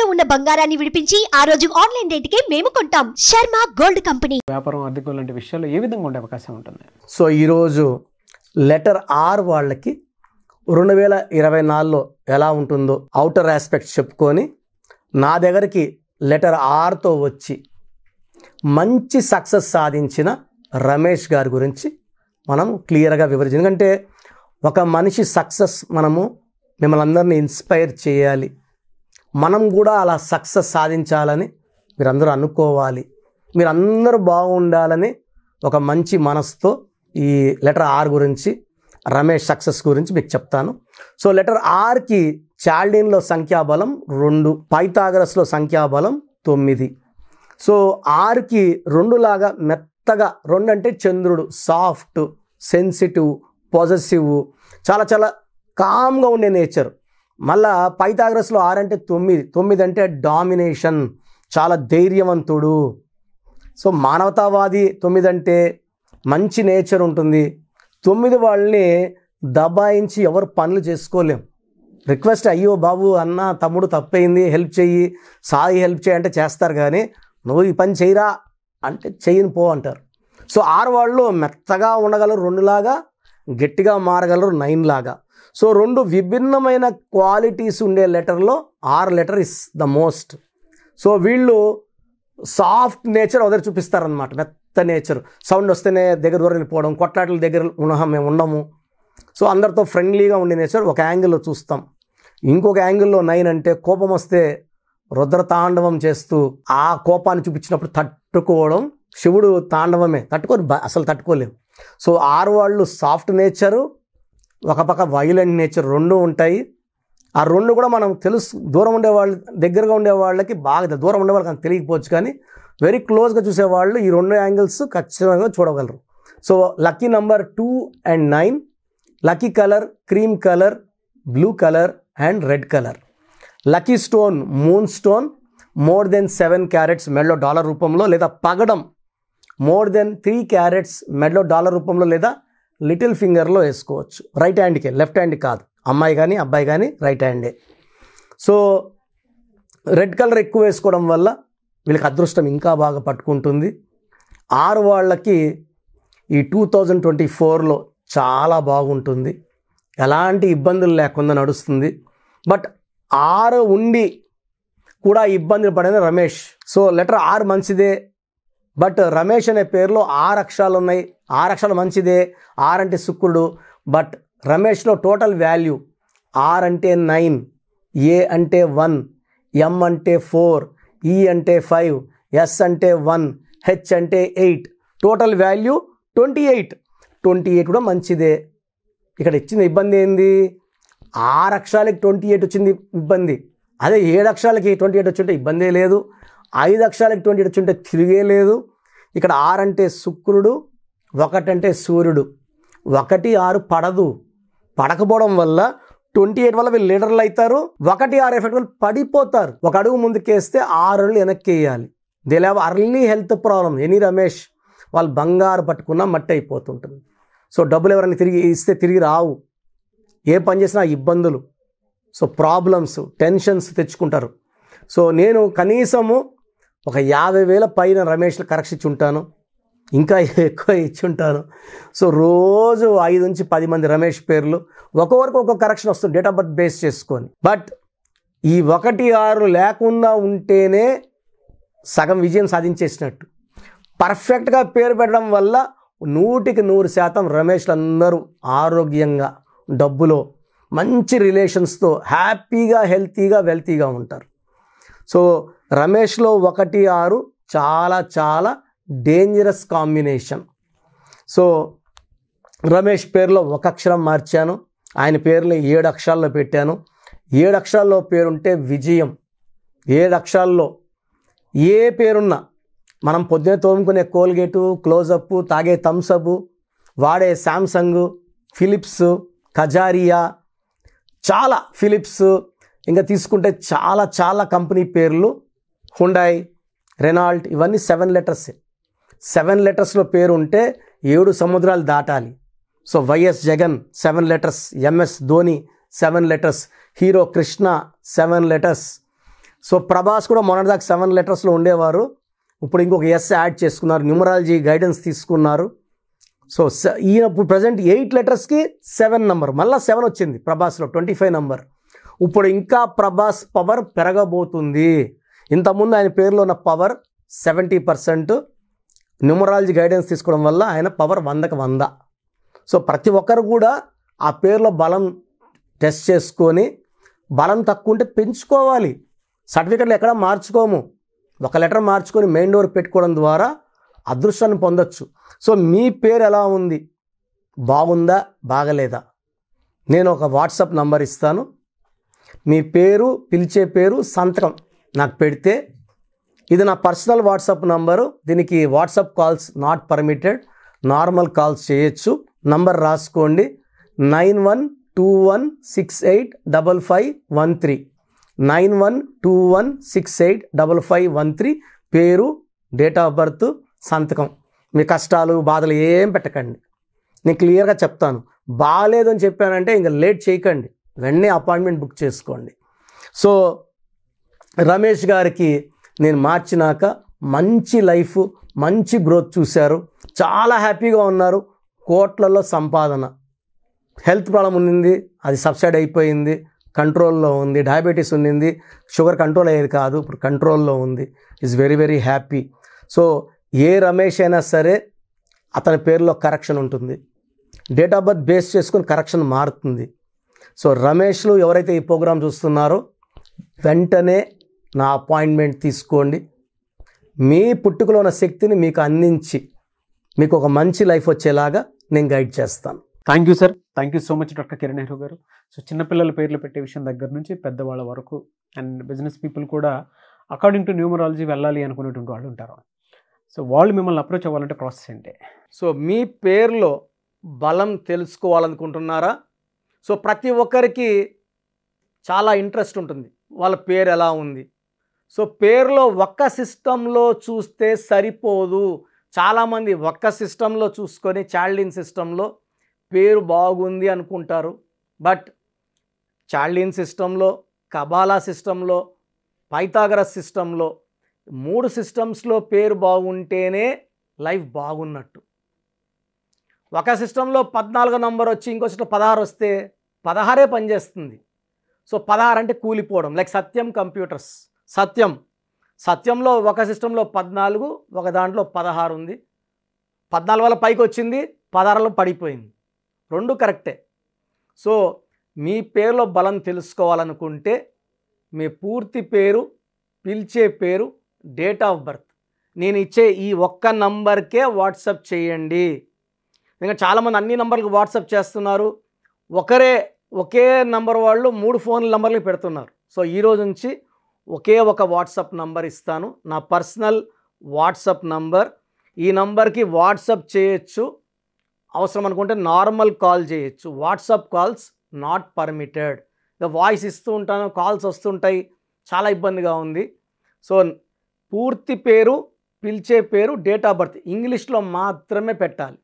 తాకట్టులో ఉన్న బంగారాన్ని విడిపించి ఆ రోజు ఆన్లైన్ రేటుకే మేము కొంటాం. Sharma gold company. వ్యాపారం, ఆర్థిక లాంటి విషయాల్లో ఏ విధంగా ఉండే అవకాశం ఉంటుంది? సో ఈరోజు లెటర్ ఆర్ వాళ్ళకి 2024లో ఎలా ఉంటుందో అవుటర్ ఆస్పెక్ట్స్ చెప్పుకొని నా దగ్గరికి లెటర్ ఆర్తో వచ్చి మంచి సక్సెస్ సాధించిన రమేష్ గారి గురించి మనం క్లియర్గా వివరించాలి. ఎందుకంటే ఒక మనిషి సక్సెస్ మనము మిమ్మల్ని అందరినీ ఇన్స్పైర్ చేయాలి, మనం కూడా అలా సక్సెస్ సాధించాలని మీరందరూ అనుకోవాలి, మీరందరూ బాగుండాలని ఒక మంచి మనసుతో ఈ లెటర్ ఆర్ గురించి, రమేష్ సక్సెస్ గురించి మీకు చెప్తాను. సో లెటర్ ఆర్కి చాల్డీన్లో సంఖ్యాబలం 2, పైథాగరస్లో సంఖ్యాబలం 9. సో ఆర్కి 2 లాగా మెత్తగా, 2 అంటే చంద్రుడు, సాఫ్ట్, సెన్సిటివ్, పాజిటివ్, చాలా చాలా కామ్గా ఉండే నేచర్. మళ్ళా పైథాగరస్లో 6 అంటే 9 అంటే డామినేషన్, చాలా ధైర్యవంతుడు. సో మానవతావాది 9 అంటే మంచి నేచర్ ఉంటుంది. 9 వాళ్ళని దబాయించి ఎవరు పనులు చేసుకోలేం. రిక్వెస్ట్ అయ్యో బాబు అన్న తమ్ముడు తప్పైంది హెల్ప్ చెయ్యి, సాయి హెల్ప్ చేయి అంటే చేస్తారు, కానీ నువ్వు ఈ పని చేయరా అంటే చెయ్యని పో అంటారు. సో 6 వాళ్ళు మెత్తగా ఉండగలరు 2 లాగా, గట్టిగా మారగలరు 9 లాగా. సో 2 విభిన్నమైన క్వాలిటీస్ ఉండే లెటర్లో R letter is the most. So వీళ్ళు సాఫ్ట్ నేచర్ వదిలి చూపిస్తారనమాట, మెత్త నేచర్. సౌండ్ వస్తేనే దగ్గర దూరం వెళ్ళిపోవడం, కొట్లాటల దగ్గర మేము ఉండము. సో అందరితో ఫ్రెండ్లీగా ఉండే నేచర్ ఒక యాంగిల్లో చూస్తాం. ఇంకొక యాంగిల్లో 9 అంటే కోపం వస్తే రుద్ర తాండవం చేస్తూ ఆ కోపాన్ని చూపించినప్పుడు తట్టుకోవడం, శివుడు తాండవమే, అసలు తట్టుకోలేము. సో 6 వాళ్ళు సాఫ్ట్ నేచరు, ఒక పక్క వైలెంట్ నేచర్, 2 ఉంటాయి. ఆ 2 కూడా మనం దూరం ఉండేవాళ్ళు, దగ్గరగా ఉండే వాళ్ళకి బాగా, దూరం ఉండే వాళ్ళకి అంత తెలియకపోవచ్చు, కానీ వెరీ క్లోజ్గా చూసేవాళ్ళు ఈ 2 యాంగిల్స్ ఖచ్చితంగా చూడగలరు. So lucky number 2 and 9, lucky colour cream colour, blue colour and red colour. Lucky stone moon stone, more than 7 carats మెడలో డాలర్ రూపంలో, లేదా పగడం మోర్ దెన్ 3 క్యారెట్స్ మెడలో డాలర్ రూపంలో, లేదా లిటిల్ ఫింగర్లో వేసుకోవచ్చు. రైట్ హ్యాండ్కే, లెఫ్ట్ హ్యాండ్ కాదు. అమ్మాయి కానీ అబ్బాయి కానీ రైట్ హ్యాండే. సో రెడ్ కలర్ ఎక్కువ వేసుకోవడం వల్ల వీళ్ళకి అదృష్టం ఇంకా బాగా పట్టుకుంటుంది. 6 వాళ్ళకి ఈ 2024లో చాలా బాగుంటుంది, ఎలాంటి ఇబ్బందులు లేకుండా నడుస్తుంది. బట్ 6 ఉండి కూడా ఇబ్బందులు పడేది రమేష్. సో లెటర్ ఆర్ మంచిదే, బట్ రమేష్ అనే పేరులో 6 అక్షరాలు ఉన్నాయి. 6 అక్షరాలు మంచిదే, ఆర్ అంటే శుక్రుడు. బట్ రమేష్లో టోటల్ వాల్యూ ఆర్ అంటే 9, ఏ అంటే 1, ఎం అంటే 4, ఈ అంటే 5, ఎస్ అంటే 1, హెచ్ అంటే 8, టోటల్ వాల్యూ 28. 28 కూడా మంచిదే. ఇక్కడ ఇచ్చిన ఇబ్బంది ఏంది? 6 అక్షరాలకి 28 వచ్చింది ఇబ్బంది. అదే 7 అక్షరాలకి 28 వచ్చింటే ఇబ్బందే లేదు, 5 అక్షరాలకి 28 వచ్చింటే తిరిగే లేదు. ఇక్కడ 6 అంటే శుక్రుడు, 1 అంటే సూర్యుడు. 1, 6 పడకపోవడం వల్ల 28 వల్ల వీళ్ళు లీడర్లు అవుతారు. 1, 6 ఎఫెక్ట్ వల్ల పడిపోతారు. ఒక అడుగు ముందుకేస్తే 6 అడుగులు వెనక్కి వేయాలి. They have early health problem. Any Ramesh వాళ్ళు బంగారు పట్టుకున్నా మట్టి అయిపోతుంటుంది. సో డబ్బులు ఎవరైనా తిరిగి ఇస్తే తిరిగి రావు, ఏ పని చేసినా ఇబ్బందులు, సో ప్రాబ్లమ్స్, టెన్షన్స్ తెచ్చుకుంటారు. సో నేను కనీసము ఒక 50,000 పైన రమేష్లు కరెక్షన్ ఇచ్చి ఉంటాను, ఇంకా ఎక్కువ ఇచ్చి ఉంటాను. సో రోజు 5 నుంచి 10 మంది రమేష్ పేర్లు, ఒక్కొక్కరికి ఒక్కొక్క కరెక్షన్ వస్తుంది డేట్ ఆఫ్ బర్త్ బేస్ చేసుకొని. బట్ ఈ 1, 6 లేకుండా ఉంటేనే సగం విజయం సాధించేసినట్టు. పర్ఫెక్ట్గా పేరు పెట్టడం వల్ల 100కి 100% రమేష్లు అందరూ ఆరోగ్యంగా, డబ్బులో, మంచి రిలేషన్స్తో హ్యాపీగా, హెల్తీగా, వెల్తీగా ఉంటారు. సో రమేష్లో 1, 6 చాలా చాలా డేంజరస్ కాంబినేషన్. సో రమేష్ పేరులో 1 అక్షరం మార్చాను, ఆయన పేరులో 7 అక్షరాల్లో పెట్టాను. 7 అక్షరాల్లో పేరుంటే విజయం. 7 అక్షరాల్లో ఏ పేరున్నా, మనం పొద్దునే తోముకునే కోల్గేటు, క్లోజప్, తాగే థమ్సప్, వాడే శాంసంగ్, ఫిలిప్స్, కజారియా, చాలా ఫిలిప్స్, ఇంకా తీసుకుంటే చాలా చాలా కంపెనీ పేర్లు, హుండాయ్, రెనాల్ట్, ఇవన్నీ 7 లెటర్సే. 7 లెటర్స్లో పేరు ఉంటే 7 సముద్రాలు దాటాలి. So YS Jagan 7 letters, MS Dhoni 7 letters, hero Krishna 7 letters, so Prabhas కూడా మొన్నటిదాకా 7 లెటర్స్లో ఉండేవారు, ఇప్పుడు ఇంకొక ఎస్ యాడ్ చేసుకున్నారు, న్యూమరాలజీ గైడెన్స్ తీసుకున్నారు. సో ఈయన ఇప్పుడు ప్రజెంట్ 8 లెటర్స్కి 7 నెంబర్, మళ్ళీ 7 వచ్చింది ప్రభాస్లో 25 నెంబర్. ఇప్పుడు ఇంకా ప్రభాస్ పవర్ పెరగబోతుంది. ఇంతకుముందు ఆయన పేరులో ఉన్న పవర్ 70%, న్యూమరాలజీ గైడెన్స్ తీసుకోవడం వల్ల ఆయన పవర్ 100కి 100. సో ప్రతి ఒక్కరు కూడా ఆ పేరులో బలం టెస్ట్ చేసుకొని, బలం తక్కువ ఉంటే పెంచుకోవాలి. సర్టిఫికెట్లు ఎక్కడ మార్చుకోము, ఒక లెటర్ మార్చుకొని మెయిన్ డోర్ పెట్టుకోవడం ద్వారా అదృష్టాన్ని పొందొచ్చు. సో మీ పేరు ఎలా ఉంది, బాగుందా బాగలేదా, నేను ఒక వాట్సాప్ నంబర్ ఇస్తాను. మీ పేరు, పిలిచే పేరు, సంతకం నాకు పెడితే, ఇది నా పర్సనల్ వాట్సాప్ నంబరు, దీనికి WhatsApp calls not permitted, normal calls చేయొచ్చు. నంబర్ రాసుకోండి, 9121685513, 9121685513. పేరు, డేట్ ఆఫ్ బర్త్, సంతకం. మీ కష్టాలు బాధలు ఏం పెట్టకండి, నేను క్లియర్గా చెప్తాను. బాగాలేదని చెప్పానంటే ఇంకా లేట్ చేయకండి, వెంటనే అపాయింట్మెంట్ బుక్ చేసుకోండి. సో రమేష్ గారికి నేను మార్చినాక మంచి లైఫ్, మంచి గ్రోత్ చూశారు, చాలా హ్యాపీగా ఉన్నారు, కోట్లలో సంపాదన. హెల్త్ ప్రాబ్లం ఉండింది, అది సబ్సైడ్ అయిపోయింది, కంట్రోల్లో ఉంది. డయాబెటీస్ ఉండింది, షుగర్ కంట్రోల్ అయ్యేది కాదు, ఇప్పుడు కంట్రోల్లో ఉంది. Is very very happy. So ఏ రమేష్ అయినా సరే అతని పేరులో కరెక్షన్ ఉంటుంది, డేట్ ఆఫ్ బర్త్ బేస్ చేసుకొని కరెక్షన్ మారుతుంది. సో రమేష్లు ఎవరైతే ఈ ప్రోగ్రాం చూస్తున్నారో వెంటనే నా అపాయింట్మెంట్ తీసుకోండి. మీ పుట్టుకలో ఉన్న శక్తిని మీకు అందించి మీకు ఒక మంచి లైఫ్ వచ్చేలాగా నేను గైడ్ చేస్తాను. Thank you sir, thank you so much doctor Kiran Nehru గారు. సో చిన్నపిల్లల పేర్లు పెట్టే విషయం దగ్గర నుంచి పెద్దవాళ్ళ వరకు అండ్ బిజినెస్ పీపుల్ కూడా అకార్డింగ్ టు న్యూమరాలజీ వెళ్ళాలి అనుకునేటువంటి వాళ్ళు ఉంటారు. సో వాళ్ళు మిమ్మల్ని అప్రోచ్ అవ్వాలంటే ప్రాసెస్ ఏంటి? సో మీ పేరులో బలం తెలుసుకోవాలనుకుంటున్నారా? సో ప్రతి ఒక్కరికి చాలా ఇంట్రెస్ట్ ఉంటుంది, వాళ్ళ పేరు ఎలా ఉంది. సో పేరులో ఒక్క సిస్టంలో చూస్తే సరిపోదు. చాలామంది ఒక్క సిస్టంలో చూసుకొని చాల్డిన్ సిస్టంలో పేరు బాగుంది అనుకుంటారు. బట్ చాల్డిన్ సిస్టంలో, కబాలా సిస్టంలో, పైథాగరస్ సిస్టంలో 3 సిస్టమ్స్లో పేరు బాగుంటేనే లైఫ్ బాగున్నట్టు. ఒక సిస్టంలో 14 నంబర్ వచ్చి ఇంకో సిస్టం 16 వస్తే 16 పనిచేస్తుంది. సో 16 అంటే కూలిపోవడం. లైక్ సత్యం కంప్యూటర్స్, సత్యంలో ఒక సిస్టంలో 14, ఒక దాంట్లో 16 ఉంది. 14 వల్ల పైకి వచ్చింది, 16లో పడిపోయింది. 2 కరెక్టే. సో మీ పేరులో బలం తెలుసుకోవాలనుకుంటే మీ పూర్తి పేరు, పిలిచే పేరు, డేట్ ఆఫ్ బర్త్ నేను ఇచ్చే ఈ ఒక్క నంబర్కే వాట్సాప్ చేయండి. ఇంకా చాలామంది అన్ని నంబర్లకు వాట్సాప్ చేస్తున్నారు, ఒకే నంబర్ వాళ్ళు 3 ఫోన్ నంబర్లు పెడుతున్నారు. సో ఈరోజు నుంచి ఒకే ఒక వాట్సాప్ నంబర్ ఇస్తాను, నా పర్సనల్ వాట్సాప్ నంబర్. ఈ నంబర్కి వాట్సాప్ చేయొచ్చు, అవసరం అనుకుంటే నార్మల్ కాల్ చేయొచ్చు. WhatsApp calls not permitted. Voice ఇస్తూ ఉంటాను, కాల్స్ వస్తుంటాయి, చాలా ఇబ్బందిగా ఉంది. సో పూర్తి పేరు, పిలిచే పేరు, డేట్ ఆఫ్ బర్త్ ఇంగ్లీష్లో మాత్రమే పెట్టాలి,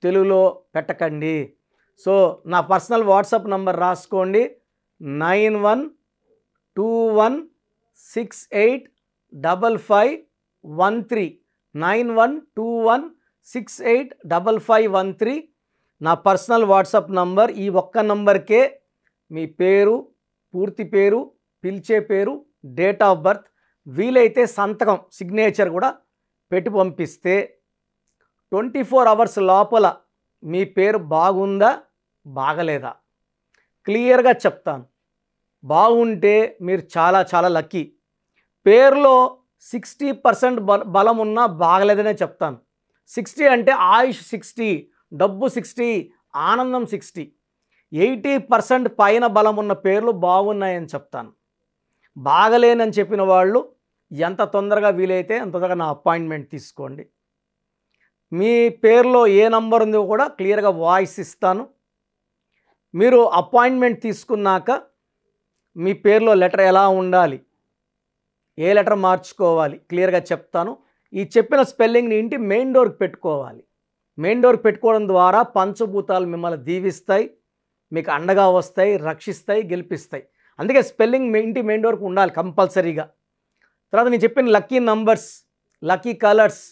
తెలుగులో పెట్టకండి. సో నా పర్సనల్ వాట్సాప్ నంబర్ రాసుకోండి, 9121685513, 9121685513 నా పర్సనల్ వాట్సాప్ నంబర్. ఈ ఒక్క నంబర్కే మీ పేరు, పూర్తి పేరు, పిలిచే పేరు, డేట్ ఆఫ్ బర్త్, వీలైతే సంతకం, సిగ్నేచర్ కూడా పెట్టి పంపిస్తే 24 అవర్స్ లోపల మీ పేరు బాగుందా బాగలేదా క్లియర్గా చెప్తాను. బాగుంటే మీరు చాలా చాలా లక్కీ. పేరులో 60% బలం ఉన్నా బాగలేదనే చెప్తాను. 60 అంటే ఆయుష్ 60, డబ్బు 60, ఆనందం 60. 80% పైన బలం ఉన్న పేర్లు బాగున్నాయని చెప్తాను. బాగలేనని చెప్పిన వాళ్ళు ఎంత తొందరగా వీలైతే అంత తొందరగా నా అపాయింట్మెంట్ తీసుకోండి. మీ పేరులో ఏ నంబర్ ఉందో కూడా క్లియర్గా వాయిస్ ఇస్తాను. మీరు అపాయింట్మెంట్ తీసుకున్నాక మీ పేరులో లెటర్ ఎలా ఉండాలి, ఏ లెటర్ మార్చుకోవాలి క్లియర్గా చెప్తాను. ఈ చెప్పిన స్పెల్లింగ్ని ఇంటి మెయిన్ డోర్కి పెట్టుకోవాలి. మెయిన్ డోర్కి పెట్టుకోవడం ద్వారా పంచభూతాలు మిమ్మల్ని దీవిస్తాయి, మీకు అండగా వస్తాయి, రక్షిస్తాయి, గెలిపిస్తాయి. అందుకే స్పెల్లింగ్ ఇంటి మెయిన్ డోర్కి ఉండాలి కంపల్సరీగా. తర్వాత నేను చెప్పిన lucky numbers, lucky colours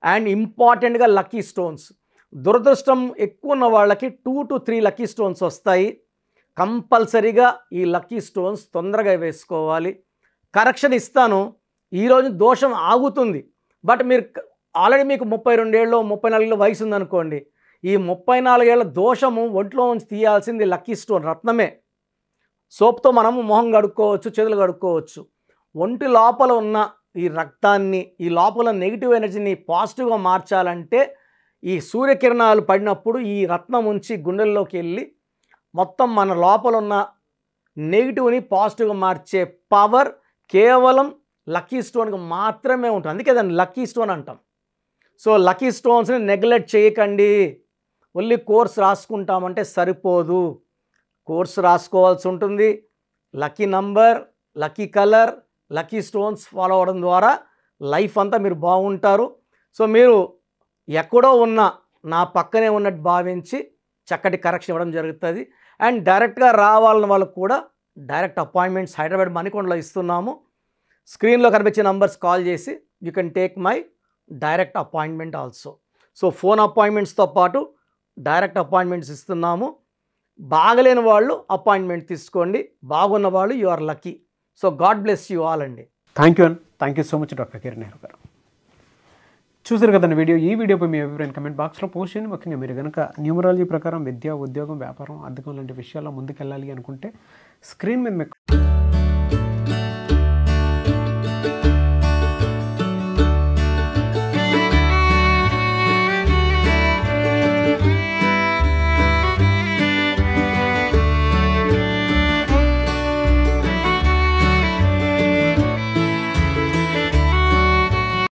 and ఇంపార్టెంట్గా లక్కీ స్టోన్స్. దురదృష్టం ఎక్కువ ఉన్న వాళ్ళకి 2 to 3 లక్కీ స్టోన్స్ వస్తాయి. కంపల్సరీగా ఈ లక్కీ స్టోన్స్ తొందరగా వేసుకోవాలి. కరెక్షన్ ఇస్తాను, ఈరోజు దోషం ఆగుతుంది. బట్ మీరు ఆల్రెడీ మీకు 32 ఏళ్ళు 34 ఏళ్ళ వయసు ఉందనుకోండి, ఈ 34 ఏళ్ళ దోషము ఒంట్లో నుంచి తీయాల్సింది లక్కీ స్టోన్ రత్నమే. సోప్తో మనము మొహం కడుక్కోవచ్చు, చేతులు కడుక్కోవచ్చు. ఒంటి లోపల ఉన్న ఈ రక్తాన్ని, ఈ లోపల నెగిటివ్ ఎనర్జీని పాజిటివ్గా మార్చాలంటే ఈ సూర్యకిరణాలు పడినప్పుడు ఈ రత్నం ఉంచి గుండెల్లోకి వెళ్ళి మొత్తం మన లోపల ఉన్న నెగిటివ్ని పాజిటివ్గా మార్చే పవర్ కేవలం లక్కీ స్టోన్కి మాత్రమే ఉంటుంది. అందుకే దాన్ని లక్కీ స్టోన్ అంటాం. సో లక్కీ స్టోన్స్ని నెగ్లెక్ట్ చేయకండి. ఓన్లీ కోర్స్ రాసుకుంటామంటే సరిపోదు, కోర్స్ రాసుకోవాల్సి ఉంటుంది. Lucky number, lucky colour, lucky stones follow అవ్వడం ద్వారా లైఫ్ అంతా మీరు బాగుంటారు. సో మీరు ఎక్కడో ఉన్న నా పక్కనే ఉన్నట్టు భావించి చక్కటి కరెక్షన్ ఇవ్వడం జరుగుతుంది. అండ్ డైరెక్ట్గా రావాలని వాళ్ళకు కూడా డైరెక్ట్ అపాయింట్మెంట్స్ హైదరాబాద్ మణికొండలో ఇస్తున్నాము. స్క్రీన్లో కనిపించే నంబర్స్ కాల్ చేసి you can take my direct appointment also. So phone అపాయింట్మెంట్స్తో పాటు డైరెక్ట్ అపాయింట్మెంట్స్ ఇస్తున్నాము. బాగలేని వాళ్ళు అపాయింట్మెంట్ తీసుకోండి, బాగున్న వాళ్ళు you are lucky. So god bless you all అండి. Thank you so much doctor Kiran Nehru garu. చూసారు కదండి వీడియో. ఈ వీడియోపై మీ అభిప్రాయం కమెంట్ బాక్స్లో పోస్ట్ చేయండి. ముఖ్యంగా మీరు కనుక న్యూమరాలజీ ప్రకారం విద్య, ఉద్యోగం, వ్యాపారం, అద్దెకం లాంటి విషయాల్లో ముందుకెళ్ళాలి అనుకుంటే స్క్రీన్ మీద